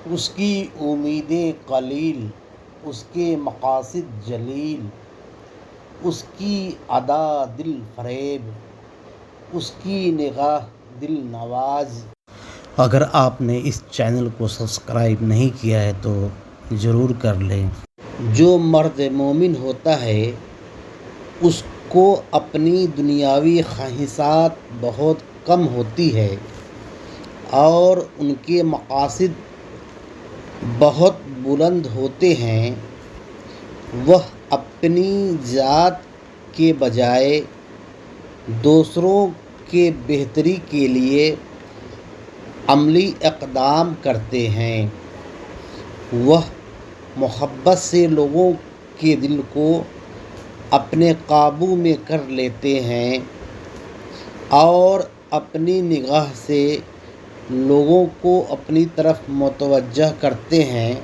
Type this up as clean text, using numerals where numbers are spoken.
اس کی امیدیں قلیل، اس کے مقاصد جلیل، اس کی ادا دل فریب، اس کی نگاہ دل نواز۔ اگر آپ نے اس چینل کو سبسکرائب نہیں کیا ہے تو ضرور کر لیں۔ جو مرد مومن ہوتا ہے اس کو اپنی دنیاوی خواہشات بہت کم ہوتی ہے اور ان کے مقاصد بہت بلند ہوتے ہیں۔ وہ اپنی ذات کے بجائے دوسروں کے بہتری کے لیے عملی اقدام کرتے ہیں۔ وہ محبت سے لوگوں کے دل کو اپنے قابو میں کر لیتے ہیں اور اپنی نگاہ سے لوگوں کو اپنی طرف متوجہ کرتے ہیں۔